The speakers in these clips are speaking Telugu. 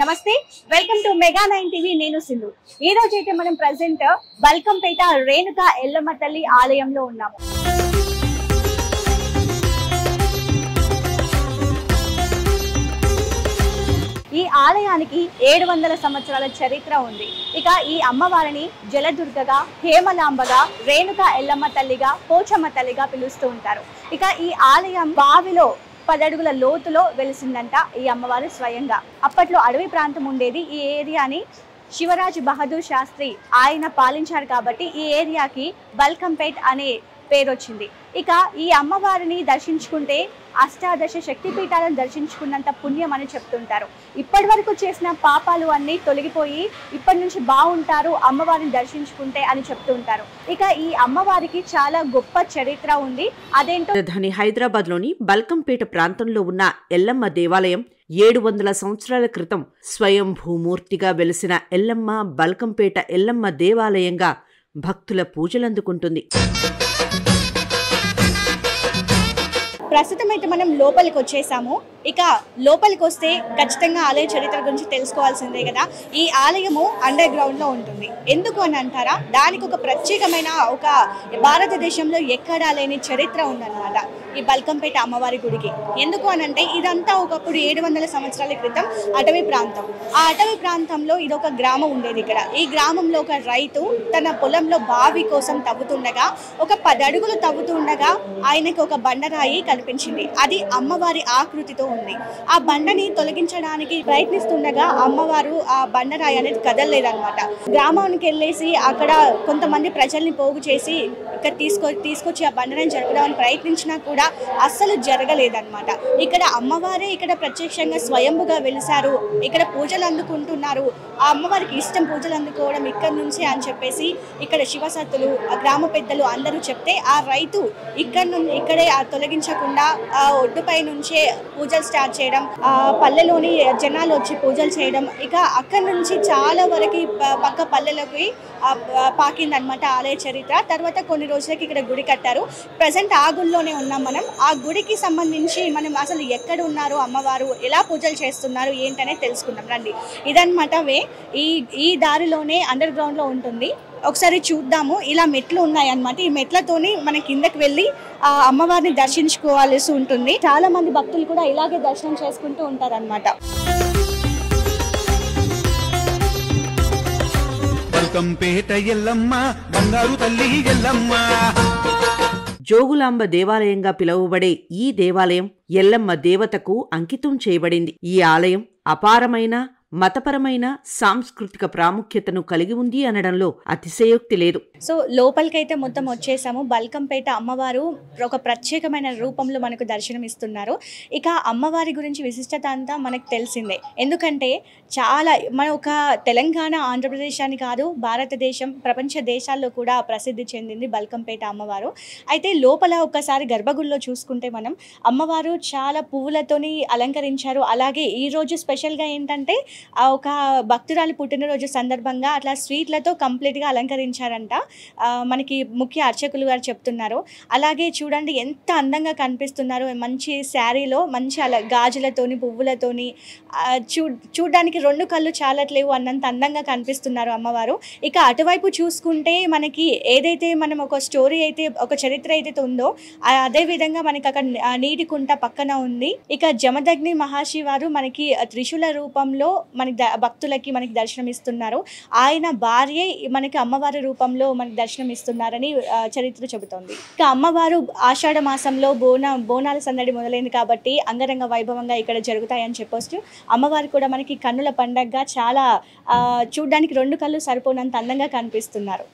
నమస్తే, వెల్కమ్ టు మెగా 9 టీవీ. నేను సింధు. ఈ రోజు అయితే మనం ప్రెసెంట్ బల్కంపేట రేణుకా ఎల్లమ్మ తల్లి ఆలయంలో ఉన్నాము. ఈ ఆలయానికి 700 సంవత్సరాల చరిత్ర ఉంది. ఇక ఈ అమ్మవారిని జలదుర్గగా, హేమలాంబగా, రేణుకా ఎల్లమ్మ తల్లిగా, పోచమ్మ తల్లిగా పిలుస్తూ ఉంటారు. ఇక ఈ ఆలయం బావిలో 10 అడుగుల లోతులో వెలిసిందంట ఈ అమ్మవారు స్వయంగా. అప్పట్లో అడవి ప్రాంతం ఉండేది. ఈ ఏరియాని శివరాజ్ బహదూర్ శాస్త్రి ఆయన పాలించారు కాబట్టి ఈ ఏరియాకి బల్కంపేట్ అనే పేరు వచ్చింది. ఇక ఈ అమ్మవారిని దర్శించుకుంటే అష్టాదశ శక్తిపీఠాలను దర్శించుకున్నంత పుణ్యం అని చెప్తుంటారు. ఇప్పటి వరకు చేసిన పాపాలు అన్నీ తొలగిపోయి ఇప్పటి నుంచి బాగుంటారు అమ్మవారిని దర్శించుకుంటే అని చెప్తుంటారు. ఇక ఈ అమ్మవారికి చాలా గొప్ప చరిత్ర ఉంది. అదేంటో రాజధాని హైదరాబాద్ లోని బల్కంపేట ప్రాంతంలో ఉన్న ఎల్లమ్మ దేవాలయం 700 సంవత్సరాల క్రితం స్వయంభూమూర్తిగా వెలిసిన ఎల్లమ్మ బల్కంపేట ఎల్లమ్మ దేవాలయంగా భక్తుల పూజలందుకుంటుంది. ప్రస్తుతం అయితే మనం లోపలికి వచ్చేసాము. ఇక లోపలికి వస్తే ఖచ్చితంగా ఆలయ చరిత్ర గురించి తెలుసుకోవాల్సిందే కదా. ఈ ఆలయము అండర్ గ్రౌండ్ లో ఉంటుంది. ఎందుకు అని అంటారా, దానికి ఒక ప్రత్యేకమైన ఒక భారతదేశంలో ఎక్కడా లేని చరిత్ర ఉందన్నమాట ఈ బల్కంపేట అమ్మవారి గుడికి. ఎందుకు అని అంటే ఇదంతా ఒకప్పుడు 700 సంవత్సరాల క్రితం అటవీ ప్రాంతం. ఆ అటవీ ప్రాంతంలో ఇది ఒక గ్రామం ఉండేది. ఇక్కడ ఈ గ్రామంలో ఒక రైతు తన పొలంలో బావి కోసం తవ్వుతుండగా ఒక 10 అడుగులు తవ్వుతుండగా ఆయనకు ఒక బండరాయి కనిపించింది. అది అమ్మవారి ఆకృతితో ఉంది. ఆ బండని తొలగించడానికి ప్రయత్నిస్తుండగా అమ్మవారు ఆ బండరాయి అనేది కదలలేదన్నమాట. గ్రామానికి వెళ్ళేసి అక్కడ కొంతమంది ప్రజల్ని పోగు చేసి ఇక్కడ తీసుకొచ్చి ఆ బండరాయిని జరపడానికి ప్రయత్నించినా కూడా అస్సలు జరగలేదన్నమాట. ఇక్కడ అమ్మవారే ఇక్కడ ప్రత్యక్షంగా స్వయంభుగా వెలిసారు. ఇక్కడ పూజలు అందుకుంటున్నారు. ఆ అమ్మవారికి ఇష్టం పూజలు అందుకోవడం ఇక్కడ నుంచి అని చెప్పేసి ఇక్కడ శివసత్తులు, గ్రామ పెద్దలు అందరూ చెప్తే ఆ రైతు ఇక్కడే తొలగించకుండా ఆ ఒడ్డుపై నుంచే పూజలు స్టార్ట్ చేయడం, ఆ పల్లెలోని జనాలు వచ్చి పూజలు చేయడం, ఇక అక్కడి నుంచి చాలా వరకు పక్క పల్లెలకి పాకిందనమాట ఆలయ చరిత్ర. తర్వాత కొన్ని రోజులకి ఇక్కడ గుడి కట్టారు. ప్రజెంట్ ఆ గుడిలోనే ఉన్నాం మనం. ఆ గుడికి సంబంధించి మనం అసలు ఎక్కడ ఉన్నారు అమ్మవారు, ఎలా పూజలు చేస్తున్నారు ఏంటనే తెలుసుకుందాం రండి. ఇదన్నమాట వే. ఈ దారిలోనే అండర్ గ్రౌండ్ లో ఉంటుంది. ఒకసారి చూద్దాము. ఇలా మెట్లు ఉన్నాయన్నమాట. ఈ మెట్లతోని మన కిందకి వెళ్ళి ఆ అమ్మవారిని దర్శించుకోవాల్సి ఉంటుంది. చాలా మంది భక్తులు కూడా ఇలాగే దర్శనం చేసుకుంటూ ఉంటారన్నమాట. బల్కంపేట ఎల్లమ్మ బంగారు తల్లి ఎల్లమ్మ. జోగులాంబ దేవాలయంగా పిలువబడే ఈ దేవాలయం ఎల్లమ్మ దేవతకు అంకితం చేయబడింది. ఈ ఆలయం అపారమైన మతపరమైన సాంస్కృతిక ప్రాముఖ్యతను కలిగి ఉంది అనడంలో అతిశయోక్తి లేదు. సో లోపలికైతే మొత్తం వచ్చేసాము. బల్కంపేట అమ్మవారు ఒక ప్రత్యేకమైన రూపంలో మనకు దర్శనం ఇస్తున్నారు. ఇక అమ్మవారి గురించి విశిష్టత అంతా మనకు తెలిసిందే. ఎందుకంటే చాలా మన ఒక తెలంగాణ, ఆంధ్రప్రదేశ్ అని కాదు, భారతదేశం, ప్రపంచ దేశాల్లో కూడా ప్రసిద్ధి చెందింది బల్కంపేట అమ్మవారు. అయితే లోపల ఒకసారి గర్భగుడిలో చూసుకుంటే మనం అమ్మవారు చాలా పువ్వులతోని అలంకరించారు. అలాగే ఈరోజు స్పెషల్గా ఏంటంటే ఒక భక్తురాలి పుట్టినరోజు సందర్భంగా అట్లా స్వీట్లతో కంప్లీట్గా అలంకరించారంట. మనకి ముఖ్య అర్చకులు గారు చెప్తున్నారు. అలాగే చూడండి ఎంత అందంగా కనిపిస్తున్నారు. మంచి శారీలో మంచి గాజులతోని, పువ్వులతోని చూడడానికి 2 కళ్ళు చాలట్లేవు అన్నంత అందంగా కనిపిస్తున్నారు అమ్మవారు. ఇక అటువైపు చూసుకుంటే మనకి ఏదైతే మనం ఒక స్టోరీ అయితే, ఒక చరిత్ర అయితే ఉందో అదే విధంగా మనకి అక్కడ నీటి కుంట పక్కన ఉంది. ఇక జమదగ్ని మహర్షి వారు మనకి త్రిశూల రూపంలో మనకి భక్తులకి మనకి దర్శనం ఇస్తున్నారు. ఆయన భార్య మనకి అమ్మవారి రూపంలో మనకి దర్శనం ఇస్తున్నారని చరిత్ర చెబుతోంది. ఇక అమ్మవారు ఆషాఢ మాసంలో బోనాల సందడి మొదలైంది కాబట్టి అంగరంగ వైభవంగా ఇక్కడ జరుగుతాయని చెప్పొచ్చు. అమ్మవారు కూడా మనకి కన్నుల పండగగా చాలా చూడడానికి 2 కళ్ళు సరిపోనంత అందంగా కనిపిస్తున్నారు.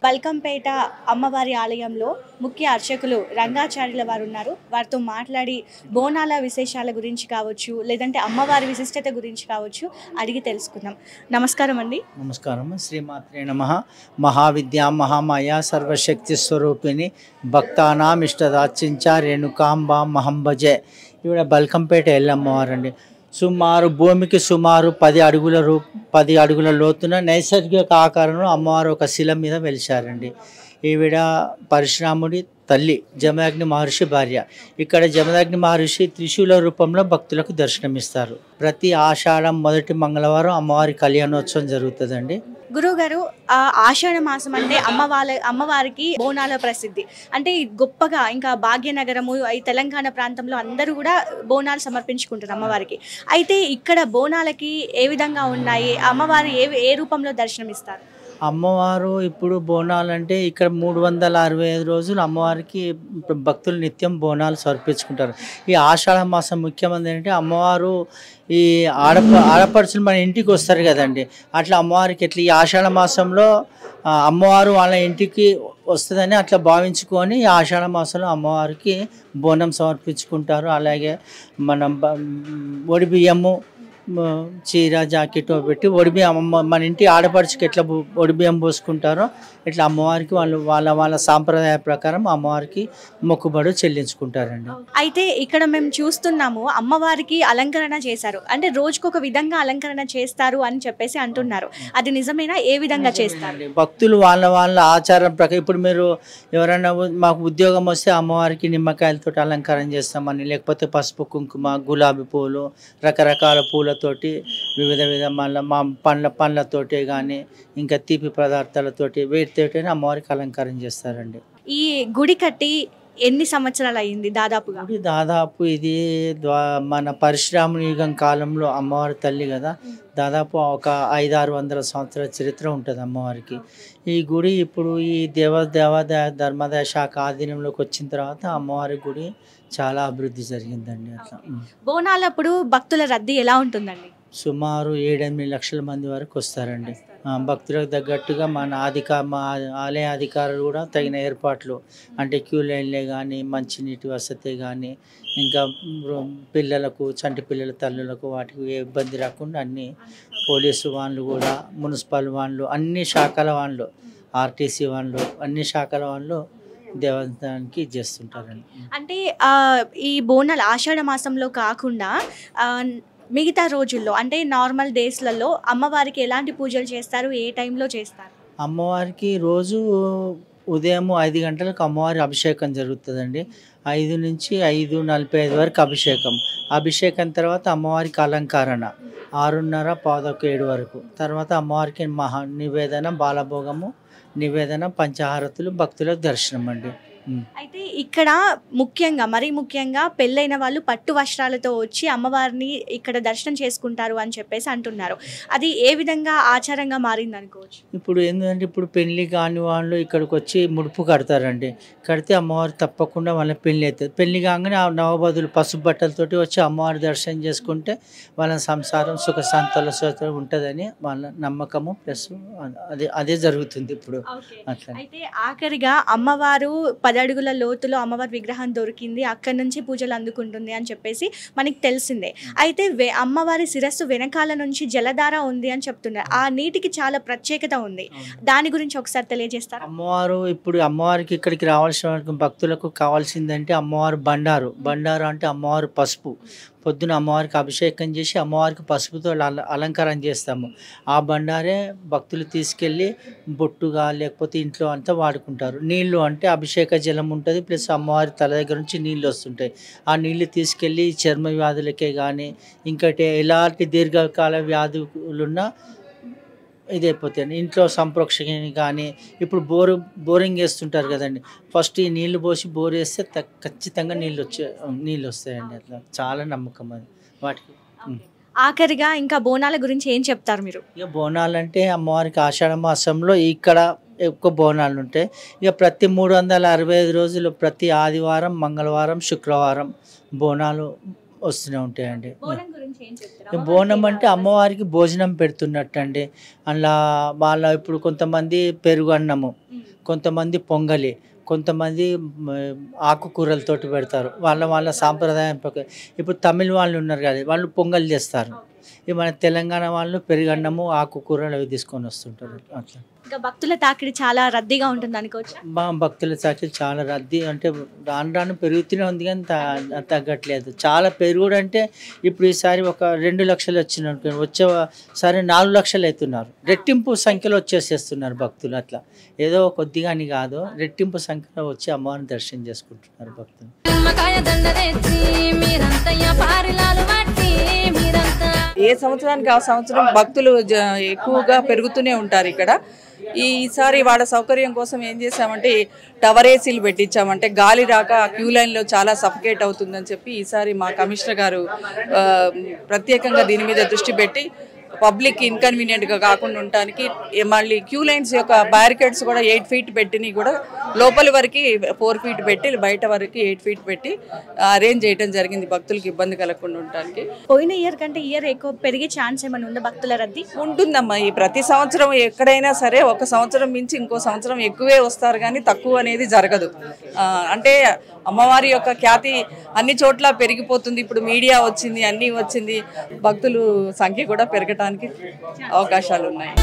బల్కంపేట అమ్మవారి ఆలయంలో ముఖ్య అర్చకులు రంగాచార్యుల వారు ఉన్నారు. వారితో మాట్లాడి బోనాల విశేషాల గురించి కావచ్చు, లేదంటే అమ్మవారి విశిష్టత గురించి కావచ్చు అడిగి తెలుసుకుందాం. నమస్కారం అండి. నమస్కారం. శ్రీమాత్రే నమః. మహావిద్యా మహామాయా సర్వశక్తి స్వరూపిణి భక్తానాం ఇష్టదాచించ రేణుకాంబా మహంభజే. ఈవిడ బల్కంపేట ఎల్లమ్మవారండి. సుమారు భూమికి సుమారు 10 అడుగుల లోతున నైసర్గిక ఆకారంలో అమ్మవారు ఒక శిల మీద వెలిశారండి. ఈవిడ పరశురాముడి తల్లి, జమదగ్ని మహర్షి భార్య. ఇక్కడ జమదగ్ని మహర్షి త్రిశూల రూపంలో భక్తులకు దర్శనమిస్తారు. ప్రతి ఆషాఢం మొదటి మంగళవారం అమ్మవారి కళ్యాణోత్సవం జరుగుతుందండి. గురువుగారు, ఆషాఢ మాసం అంటే అమ్మవారికి బోనాల ప్రసిద్ధి. అంటే గొప్పగా ఇంకా భాగ్యనగరము ఈ తెలంగాణ ప్రాంతంలో అందరూ కూడా బోనాలు సమర్పించుకుంటారు అమ్మవారికి. అయితే ఇక్కడ బోనాలకి ఏ విధంగా ఉన్నాయి, అమ్మవారు ఏ రూపంలో దర్శనమిస్తారు? అమ్మవారు ఇప్పుడు బోనాలంటే ఇక్కడ 365 రోజులు అమ్మవారికి భక్తులు నిత్యం బోనాలు సమర్పించుకుంటారు. ఈ ఆషాఢ మాసం ముఖ్యమైనది ఏంటంటే అమ్మవారు ఈ ఆడపడుచులు మన ఇంటికి వస్తారు కదండి, అట్లా అమ్మవారికి ఎట్లా ఈ ఆషాఢ మాసంలో అమ్మవారు వాళ్ళ ఇంటికి వస్తుందని అట్లా భావించుకొని ఈ ఆషాఢ మాసంలో అమ్మవారికి బోనం సమర్పించుకుంటారు. అలాగే మనం ఒడి బియ్యము, చీర, జాకెట్ పెట్టి ఒడిబియ్యం మన ఇంటి ఆడపడుచుకి ఎట్లా ఒడిబియ్యం పోసుకుంటారో ఇట్లా అమ్మవారికి వాళ్ళ సాంప్రదాయ ప్రకారం అమ్మవారికి మొక్కుబడి చెల్లించుకుంటారండి. అయితే ఇక్కడ మేము చూస్తున్నాము అమ్మవారికి అలంకరణ చేశారు, అంటే రోజుకొక విధంగా అలంకరణ చేస్తారు అని చెప్పేసి అంటున్నారు. అది నిజమేనా? ఏ విధంగా చేస్తారు? భక్తులు వాళ్ళ ఆచారం ప్రకారం ఇప్పుడు మీరు ఎవరైనా మాకు ఉద్యోగం వస్తే అమ్మవారికి నిమ్మకాయలతో అలంకారం చేస్తామని, లేకపోతే పసుపు కుంకుమ, గులాబీ పూలు, రకరకాల పూలతోటి వివిధ మా పండ్లతోటి కానీ ఇంకా తీపి పదార్థాలతోటి వీటితోటి అమ్మవారికి అలంకారం చేస్తారండి. ఈ గుడి కట్టి ఎన్ని సంవత్సరాలు అయింది దాదాపుగా? దాదాపు ఇది మన పరశురాముని యుగం కాలంలో అమ్మవారి తల్లి కదా, దాదాపు ఒక 500-600 సంవత్సరాల చరిత్ర ఉంటుంది అమ్మవారికి. ఈ గుడి ఇప్పుడు ఈ దేవాదాయ ధర్మాదాయ శాఖ ఆధీనంలోకి వచ్చిన తర్వాత అమ్మవారి గుడి చాలా అభివృద్ధి జరిగిందండి. అట్లా బోనాలప్పుడు భక్తుల రద్దీ ఎలా ఉంటుందండి? సుమారు 7-8 లక్షల మంది వరకు వస్తారండి. భక్తులకు తగ్గట్టుగా మా ఆలయ అధికారులు కూడా తగిన ఏర్పాట్లు, అంటే క్యూ లైన్లే కానీ, మంచినీటి వసతి కానీ, ఇంకా పిల్లలకు, చంటి పిల్లల తల్లులకు వాటికి ఏ ఇబ్బంది రాకుండా అన్ని పోలీసు వాళ్ళు కూడా, మున్సిపల్ వాళ్ళు, అన్ని శాఖల వాళ్ళు, ఆర్టీసీ వాళ్ళు, అన్ని శాఖల వాళ్ళు దేవస్థానానికి చేస్తుంటారండి. అంటే ఈ బోనాలు ఆషాఢ మాసంలో కాకుండా మిగతా రోజుల్లో అంటే నార్మల్ డేస్లలో అమ్మవారికి ఎలాంటి పూజలు చేస్తారు, ఏ టైంలో చేస్తారు? అమ్మవారికి రోజు ఉదయం 5 గంటలకు అమ్మవారి అభిషేకం జరుగుతుందండి. 5 నుంచి 5:45 వరకు అభిషేకం తర్వాత అమ్మవారికి అలంకరణ 6:30, 6:15 వరకు. తర్వాత అమ్మవారికి నివేదన, బాలభోగము నివేదన, పంచహారతులు, భక్తులకు దర్శనం అండి. అయితే ఇక్కడ మరీ ముఖ్యంగా పెళ్ళైన వాళ్ళు పట్టు వస్త్రాలతో వచ్చి అమ్మవారిని ఇక్కడ దర్శనం చేసుకుంటారు అని చెప్పేసి అంటున్నారు. అది ఏ విధంగా ఆచారంగా మారింది అనుకోవచ్చు? ఇప్పుడు ఏంటంటే ఇప్పుడు పెళ్లి కాని వాళ్ళు ఇక్కడికి వచ్చి ముడుపు కడతారండి. కడితే అమ్మవారు తప్పకుండా వాళ్ళ పెళ్లి అవుతుంది. పెళ్లి కాగానే ఆ నవవధులు పసుపు బట్టలతోటి వచ్చి అమ్మవారి దర్శనం చేసుకుంటే వాళ్ళ సంసారం సుఖ సంతోషంతో ఉంటుందని వాళ్ళ నమ్మకము. ప్లస్ అదే జరుగుతుంది ఇప్పుడు. అట్లా అయితే ఆఖరిగా అమ్మవారు 10 అడుగుల లోతులో అమ్మవారి విగ్రహం దొరికింది, అక్కడి నుంచి పూజలు అందుకుంటుంది అని చెప్పేసి మనకి తెలిసిందే. అయితే అమ్మవారి శిరస్సు వెనకాల నుంచి జలధార ఉంది అని చెప్తున్నారు. ఆ నీటికి చాలా ప్రత్యేకత ఉంది, దాని గురించి ఒకసారి తెలియజేస్తారు? అమ్మవారికి ఇక్కడికి రావాల్సిన భక్తులకు కావాల్సిందంటే అమ్మవారు బండారు అంటే అమ్మవారు పసుపు. పొద్దున అమ్మవారికి అభిషేకం చేసి అమ్మవారికి పసుపుతో అలంకారం చేస్తాము. ఆ బండారే భక్తులు తీసుకెళ్ళి బొట్టుగా లేకపోతే ఇంట్లో అంతా వాడుకుంటారు. నీళ్లు అంటే అభిషేక జలం ఉంటుంది, ప్లస్ అమ్మవారి తల దగ్గర నుంచి నీళ్ళు వస్తుంటాయి. ఆ నీళ్లు తీసుకెళ్ళి చర్మ వ్యాధులకే కానీ ఇంకటి ఎలాంటి దీర్ఘకాల వ్యాధులున్నా ఇదైపోతాయండి. ఇంట్లో సంప్రోక్షణ కానీ ఇప్పుడు బోరింగ్ వేస్తుంటారు కదండి, ఫస్ట్ ఈ నీళ్లు పోసి బోర్ వేస్తే ఖచ్చితంగా నీళ్ళు వస్తాయండి. అట్లా చాలా నమ్మకం అది వాటికి. ఆఖరిగా ఇంకా బోనాల గురించి ఏం చెప్తారు మీరు? ఇక బోనాలు అంటే అమ్మవారికి ఆషాఢ మాసంలో ఇక్కడ ఎక్కువ బోనాలు ఉంటాయి. ఇక ప్రతి 365 రోజులు ప్రతి ఆదివారం, మంగళవారం, శుక్రవారం బోనాలు వస్తూనే ఉంటాయండి. బోనం అంటే అమ్మవారికి భోజనం పెడుతున్నట్టు అండి. అలా ఇప్పుడు కొంతమంది పెరుగు అన్నము, కొంతమంది పొంగలి, కొంతమంది ఆకుకూరలతోటి పెడతారు. వాళ్ళ సాంప్రదాయం ప్రకారం. ఇప్పుడు తమిళ వాళ్ళు ఉన్నారు కదా, వాళ్ళు పొంగల్ చేస్తారు. ఈ మన తెలంగాణ వాళ్ళు పెరుగన్నము ఆకుకూరలు అవి తీసుకొని వస్తుంటారు. అట్లా ఇంకా భక్తుల తాకిడి చాలా రద్దీగా ఉంటుంది అనుకోవచ్చు. భక్తుల తాకిడి చాలా రద్దీ అంటే రాను రాను పెరుగుతూనే ఉంది కానీ తగ్గట్లేదు. చాలా పెరుగుడు అంటే ఇప్పుడు ఈసారి ఒక 2 లక్షలు వచ్చిన వచ్చేసారి 4 లక్షలు అవుతున్నారు. రెట్టింపు సంఖ్యలో వచ్చేసేస్తున్నారు భక్తులు. అట్లా ఏదో కొద్దిగా అని కాదు, రెట్టింపు సంఖ్యలో వచ్చి అమ్మవారిని దర్శనం చేసుకుంటున్నారు భక్తులు. ఏ సంవత్సరానికి ఆ సంవత్సరం భక్తులు ఎక్కువగా పెరుగుతూనే ఉంటారు ఇక్కడ. ఈసారి వాళ్ళ సౌకర్యం కోసం ఏం చేసామంటే టవర్ ఏసీలు పెట్టించామంటే గాలి రాక క్యూ లైన్లో చాలా సఫికేట్ అవుతుందని చెప్పి ఈసారి మా కమిషనర్ గారు ప్రత్యేకంగా దీని మీద దృష్టి పెట్టి పబ్లిక్ ఇన్కన్వీనియంట్గా కాకుండా ఉండటానికి మళ్ళీ క్యూ లైన్స్ యొక్క బ్యారికేడ్స్ కూడా 8 ఫీట్ పెట్టినవి కూడా లోపలి వరకు 4 ఫీట్ పెట్టి బయట వరకు 8 ఫీట్ పెట్టి అరేంజ్ చేయడం జరిగింది భక్తులకు ఇబ్బంది కలగకుండా ఉండటానికి. పోయిన ఇయర్ కంటే ఇయర్ ఎక్కువ పెరిగే ఛాన్స్ ఏమైనా ఉందా భక్తుల రద్దీ? ఉంటుందమ్మా. ఈ ప్రతి సంవత్సరం ఎక్కడైనా సరే ఒక సంవత్సరం మించి ఇంకో సంవత్సరం ఎక్కువే వస్తారు కానీ తక్కువ అనేది జరగదు. అంటే అమ్మవారి యొక్క ఖ్యాతి అన్ని చోట్ల పెరిగిపోతుంది. ఇప్పుడు మీడియా వచ్చింది, అన్నీ వచ్చింది, భక్తులు సంఖ్య కూడా పెరగటానికి అవకాశాలు ఉన్నాయి.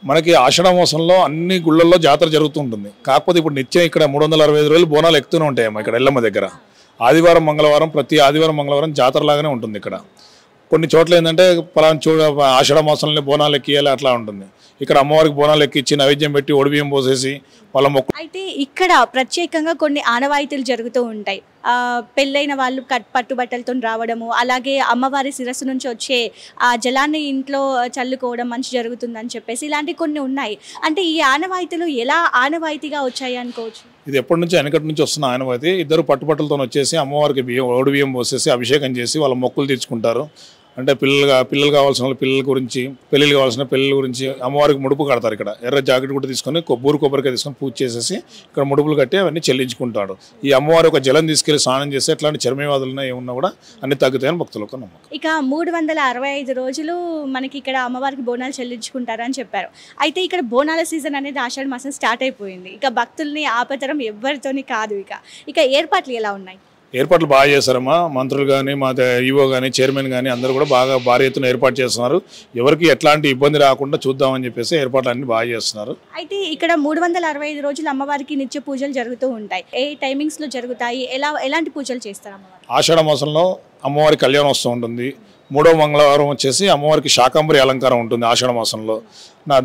మనకి ఆషాఢ మాసంలో అన్ని గుళ్ళల్లో జాతర జరుగుతుంటుంది. కాకపోతే ఇప్పుడు నిత్యం ఇక్కడ 365 రోజులు బోనాలు ఎక్కుతూనే ఉంటాయమ్మా ఇక్కడ ఎల్లమ్మ దగ్గర. ఆదివారం మంగళవారం ప్రతి ఆదివారం మంగళవారం జాతర లాగానే ఉంటుంది ఇక్కడ. కొన్ని చోట్ల ఏంటంటే పలానా ఆషాఢ మాసంలో బోనాలు ఎక్కియాలి అట్లా ఉంటుంది. ఇక్కడ అమ్మవారికి బోనాలు ఎక్కించి నైవేద్యం పెట్టి ఒడిబియ్యం పోసేసి వాళ్ళ మొక్కు. అయితే ఇక్కడ ప్రత్యేకంగా కొన్ని ఆనవాయితీలు జరుగుతూ ఉంటాయి. పెళ్ళైన వాళ్ళు పట్టుబట్టలతో రావడము, అలాగే అమ్మవారి శిరస్సు నుంచి వచ్చే ఆ జలాన్ని ఇంట్లో చల్లుకోవడం మంచి జరుగుతుందని చెప్పేసి ఇలాంటి కొన్ని ఉన్నాయి. అంటే ఈ ఆనవాయితీలు ఎలా ఆనవాయితీగా వచ్చాయి అనుకోవచ్చు? ఇది ఎప్పటి నుంచి వెనకటి నుంచి వస్తున్న ఆనవాయితీ. ఇద్దరు పట్టుబట్టలతో వచ్చేసి అమ్మవారికి ఒడిబియ్యం పోసేసి అభిషేకం చేసి వాళ్ళ మొక్కులు తీర్చుకుంటారు. అంటే పిల్లలు కావాల్సిన వాళ్ళు పిల్లల గురించి, పెళ్ళిళ్ళు కావాల్సిన పెళ్ళిళ్ళ గురించి అమ్మవారికి ముడుపు కడతారు. ఇక్కడ ఎర్ర జాకెట్ కూడా తీసుకొని కొబ్బరికాయ తీసుకొని పూజ చేసేసి ఇక్కడ ముడుపులు కట్టి అవన్నీ చెల్లించుకుంటాడు. ఈ అమ్మవారి ఒక జలం తీసుకెళ్లి స్నానం చేస్తే ఎట్లాంటి చర్మవ్యాధులు ఏమన్నా కూడా అన్ని తగ్గుతాయని భక్తులకు నమ్మకం. ఇక 365 రోజులు మనకి ఇక్కడ అమ్మవారికి బోనాలు చెల్లించుకుంటారని చెప్పారు. అయితే ఇక్కడ బోనాల సీజన్ అనేది ఆషాఢ మాసం స్టార్ట్ అయిపోయింది. ఇక భక్తుల్ని ఆపతరం ఎవరితోని కాదు. ఇక ఏర్పాట్లు ఎలా ఉన్నాయి? ఏర్పాట్లు బాగా చేస్తారమ్మా. మంత్రులు కానీ మా ఈవో కానీ చైర్మన్ కానీ అందరూ కూడా బాగా భారీ ఎత్తున ఏర్పాటు చేస్తున్నారు. ఎవరికి ఎట్లాంటి ఇబ్బంది రాకుండా చూద్దామని చెప్పేసి ఏర్పాట్లు అన్ని బాగా చేస్తున్నారు. అయితే ఇక్కడ 365 రోజులు అమ్మవారికి నిత్య పూజలు జరుగుతూ ఉంటాయి. ఏ టైమింగ్స్ లో జరుగుతాయి? ఎలాంటి పూజలు చేస్తారు అమ్మవారు? ఆషాఢ మాసంలో అమ్మవారి కళ్యాణోత్సవం ఉంటుంది. 3వ మంగళవారం వచ్చేసి అమ్మవారికి శాకంబరి అలంకారం ఉంటుంది. ఆషాఢ మాసంలో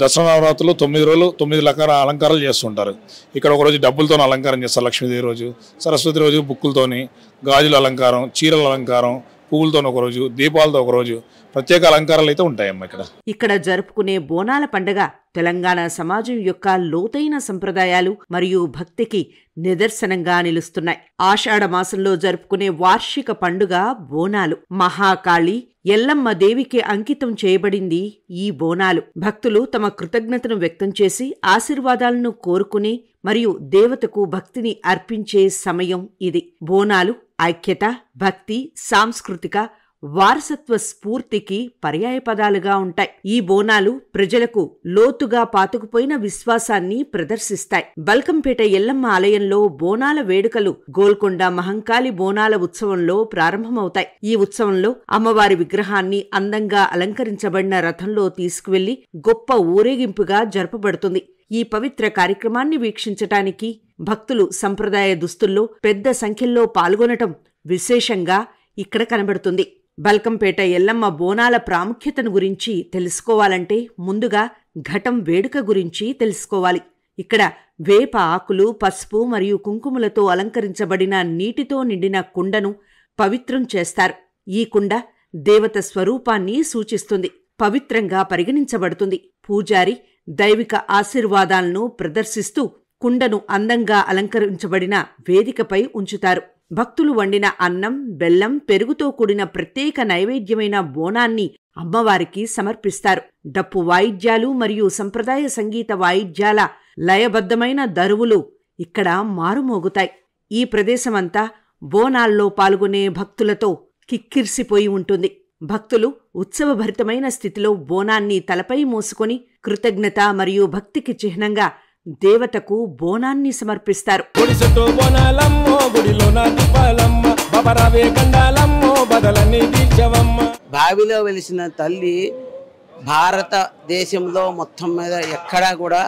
దసరా నవరాత్రులు 9 రోజులు 9 రకాల అలంకారాలు చేస్తుంటారు. ఇక్కడ ఒకరోజు డబ్బులతో అలంకారం చేస్తారు. లక్ష్మీదేవి రోజు, సరస్వతి రోజు బుక్కులతోని, గాజుల అలంకారం, చీరల అలంకారం, పువ్వులతో ఒకరోజు, దీపాలతో ఒకరోజు ప్రత్యేక అలంకారాలు అయితే ఉంటాయమ్మా. ఇక్కడ జరుపుకునే బోనాల పండుగ తెలంగాణ సమాజం యొక్క లోతైన సంప్రదాయాలు మరియు భక్తికి నిదర్శనంగా నిలుస్తున్నాయి. ఆషాఢ మాసంలో జరుపుకునే వార్షిక పండుగ బోనాలు. మహాకాళి ఎల్లమ్మ దేవికి అంకితం చేయబడింది ఈ బోనాలు. భక్తులు తమ కృతజ్ఞతను వ్యక్తం చేసి ఆశీర్వాదాలను కోరుకునే మరియు దేవతకు భక్తిని అర్పించే సమయం ఇది. బోనాలు ఐక్యత, భక్తి, సాంస్కృతిక వారసత్వ స్ఫూర్తికి పర్యాయపదాలుగా ఉంటాయి. ఈ బోనాలు ప్రజలకు లోతుగా పాతుకుపోయిన విశ్వాసాన్ని ప్రదర్శిస్తాయి. బల్కంపేట ఎల్లమ్మ ఆలయంలో బోనాల వేడుకలు గోల్కొండ మహంకాళి బోనాల ఉత్సవంలో ప్రారంభమవుతాయి. ఈ ఉత్సవంలో అమ్మవారి విగ్రహాన్ని అందంగా అలంకరించబడిన రథంలో తీసుకువెళ్లి గొప్ప ఊరేగింపుగా జరపబడుతుంది. ఈ పవిత్ర కార్యక్రమాన్ని వీక్షించటానికి భక్తులు సంప్రదాయ దుస్తుల్లో పెద్ద సంఖ్యలో పాల్గొనటం విశేషంగా ఇక్కడ కనబడుతుంది. బల్కంపేట ఎల్లమ్మ బోనాల ప్రాముఖ్యతను గురించి తెలుసుకోవాలంటే ముందుగా ఘటం వేడుక గురించి తెలుసుకోవాలి. ఇక్కడ వేప ఆకులు, పసుపు మరియు కుంకుమలతో అలంకరించబడిన నీటితో నిండిన కుండను పవిత్రం చేస్తారు. ఈ కుండ దేవత స్వరూపాన్ని సూచిస్తుంది, పవిత్రంగా పరిగణించబడుతుంది. పూజారి దైవిక ఆశీర్వాదాలను ప్రదర్శిస్తూ కుండను అందంగా అలంకరించబడిన వేదికపై ఉంచుతారు. భక్తులు వండిన అన్నం, బెల్లం, పెరుగుతో కూడిన ప్రత్యేక నైవేద్యమైన బోనాన్ని అమ్మవారికి సమర్పిస్తారు. డప్పు వాయిద్యాలు మరియు సంప్రదాయ సంగీత వాయిద్యాల లయబద్ధమైన దరువులు ఇక్కడ మారుమోగుతాయి. ఈ ప్రదేశమంతా బోనాల్లో పాల్గొనే భక్తులతో కిక్కిర్సిపోయి ఉంటుంది. భక్తులు ఉత్సవభరితమైన స్థితిలో బోనాన్ని తలపై మోసుకొని కృతజ్ఞత మరియు భక్తికి చిహ్నంగా దేవతకు బోనాన్ని సమర్పిస్తారు. బావిలో వెలిసిన తల్లి భారతదేశంలో మొత్తం మీద ఎక్కడా కూడా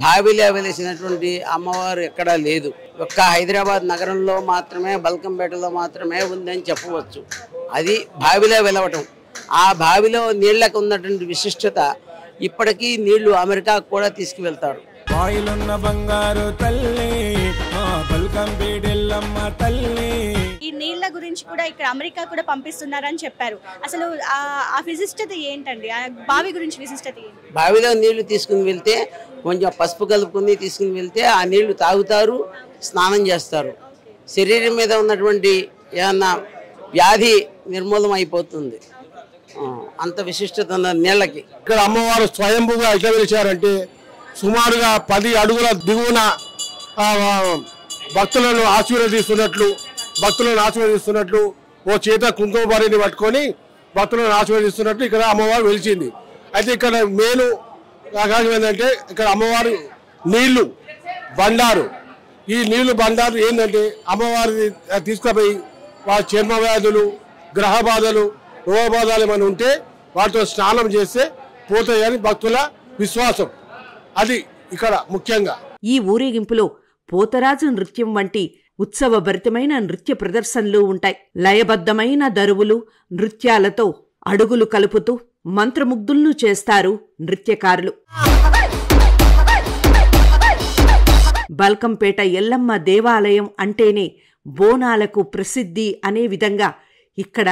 బావిలో వెలిసినటువంటి అమ్మవారు ఎక్కడా లేదు. ఒక్క హైదరాబాద్ నగరంలో మాత్రమే, బల్కంపేటలో మాత్రమే ఉందని చెప్పవచ్చు. అది బావిలో వెలవటం. ఆ బావిలో నీళ్లకు ఉన్నటువంటి విశిష్టత ఇప్పటికీ నీళ్లు అమెరికాకు కూడా తీసుకువెళ్తారు. ఈ నీళ్ల గురించి కూడా ఇక్కడ అమెరికా కూడా పంపిస్తున్నారని చెప్పారు. అసలు ఆ విశిష్టత ఏంటండి? ఆ బావి గురించి విశిష్టత ఏంటి? బావిలో నీళ్లు తీసుకుని వెళ్తే కొంచెం పసుపు కలుపుకుని తీసుకుని వెళ్తే ఆ నీళ్లు తాగుతారు, స్నానం చేస్తారు. శరీరం మీద ఉన్నటువంటి ఏమన్నా వ్యాధి నిర్మూలం అయిపోతుంది. అంత విశిష్టత ఉన్న నీళ్ళకి. ఇక్కడ అమ్మవారు స్వయంభూగా ఎట్లా వెలిచారంటే సుమారుగా 10 అడుగుల దిగువన భక్తులను ఆశీర్వదిస్తున్నట్లు ఓ చేత కుంకుమ బరిని పట్టుకొని భక్తులను ఆశీర్వదిస్తున్నట్లు ఇక్కడ అమ్మవారు వెలిచింది. అయితే ఇక్కడ మేలు ఆకాశం ఏంటంటే ఇక్కడ అమ్మవారు నీళ్లు బండారు. ఈ నీళ్లు బండారు ఏంటంటే అమ్మవారిని తీసుకుపోయి వాళ్ళ చర్మ వ్యాధులు, గ్రహ బాధలు, రోగ బాధలు ఏమైనా ఉంటే వాటితో స్నానం చేస్తే పోతాయని భక్తుల విశ్వాసం. అది ఇక్కడ ముఖ్యంగా. ఈ ఊరేగింపులో పోతరాజు నృత్యం వంటి ఉత్సవభరితమైన నృత్య ప్రదర్శనలు ఉంటాయి. లయబద్ధమైన దరువులు, నృత్యాలతో అడుగులు కలుపుతూ మంత్రముగ్ధులను చేస్తారు నృత్యకారులు. బల్కంపేట ఎల్లమ్మ దేవాలయం అంటేనే బోనాలకు ప్రసిద్ధి అనే విధంగా ఇక్కడ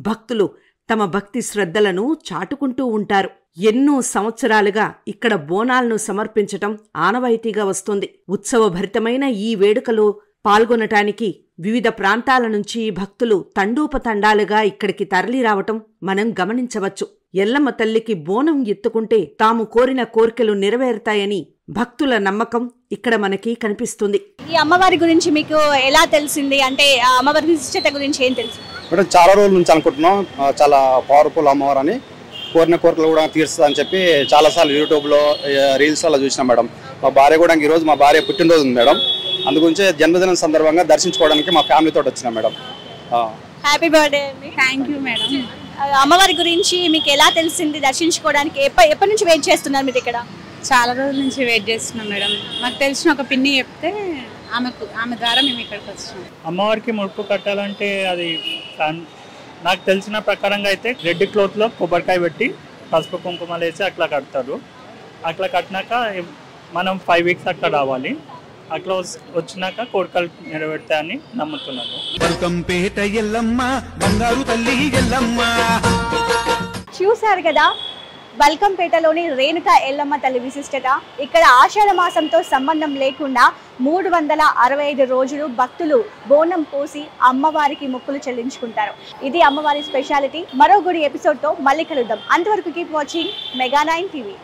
భక్తులు తమ భక్తి శ్రద్ధలను చాటుకుంటూ ఉంటారు. ఎన్నో సంవత్సరాలుగా ఇక్కడ బోనాలను సమర్పించటం ఆనవాయితీగా వస్తుంది. ఉత్సవభరితమైన ఈ వేడుకలో పాల్గొనటానికి వివిధ ప్రాంతాల నుంచి భక్తులు తండోపతండాలుగా ఇక్కడికి తరలిరావటం మనం గమనించవచ్చు. ఎల్లమ్మ తల్లికి బోనం ఎత్తుకుంటే తాము కోరిన కోరికలు నెరవేరుతాయని భక్తుల నమ్మకం ఇక్కడ మనకి కనిపిస్తుంది. ఈ అమ్మవారి గురించి మీకు ఎలా తెలిసింది? అంటే ఆ అమ్మవారి విశిష్టత గురించి ఏం తెలుసు? అంటే చాలా రోజుల నుంచి అనుకుంటున్నాం, చాలా పవర్ఫుల్ అమ్మవారు అని, కోరిన కోరికలు కూడా తీరుస్తుంది అని చెప్పి చాలాసార్లు యూట్యూబ్లో, రీల్స్లో చూసినాం మేడం. మా భార్య కూడా ఈరోజు మా భార్య పుట్టినరోజు ఉంది మేడం. అందుగురించి జన్మదినం సందర్భంగా దర్శించుకోవడానికి మా ఫ్యామిలీతో వచ్చినాం madam. Happy birthday. Thank you madam. అమ్మవారి గురించి మీకు ఎలా తెలిసింది దర్శించుకోవడానికి? ఎప్పటి నుంచి వెయిట్ చేస్తున్నారు మీరు ఇక్కడ? చాలా రోజుల నుంచి వెయిట్ చేస్తున్నాం మేడం. మాకు తెలిసిన ఒక పిన్ని చెప్తే ఆమె ద్వారా మేము ఇక్కడికి వచ్చినాం. అమ్మవారికి ముడుపు కట్టాలంటే అది నాకు తెలిసిన ప్రకారంగా అయితే రెడ్ క్లోత్లో కొబ్బరికాయ పెట్టి పసుపు కుంకుమలు వేసి అట్లా కడతారు. అట్లా కట్టినాక మనం 5 వీక్స్ అక్కడ రావాలి. అట్లా వచ్చినాక కోరికలు నెరవేరుతాయని నమ్ముతున్నాను. బల్కంపేట ఎల్లమ్మ బంగారు తల్లి ఎల్లమ్మ. చూశారు కదా బల్కంపేటలోని రేణుకా ఎల్లమ్మ తల్లి విశిష్టత. ఇక్కడ ఆషాఢ మాసంతో సంబంధం లేకుండా 365 రోజులు భక్తులు బోనం పోసి అమ్మవారికి మొక్కులు చెల్లించుకుంటారు. ఇది అమ్మవారి స్పెషాలిటీ. మరో గుడి ఎపిసోడ్తో మళ్ళీ కలుద్దాం. అంతవరకు కీప్ వాచింగ్ మెగా 9 టీవీ.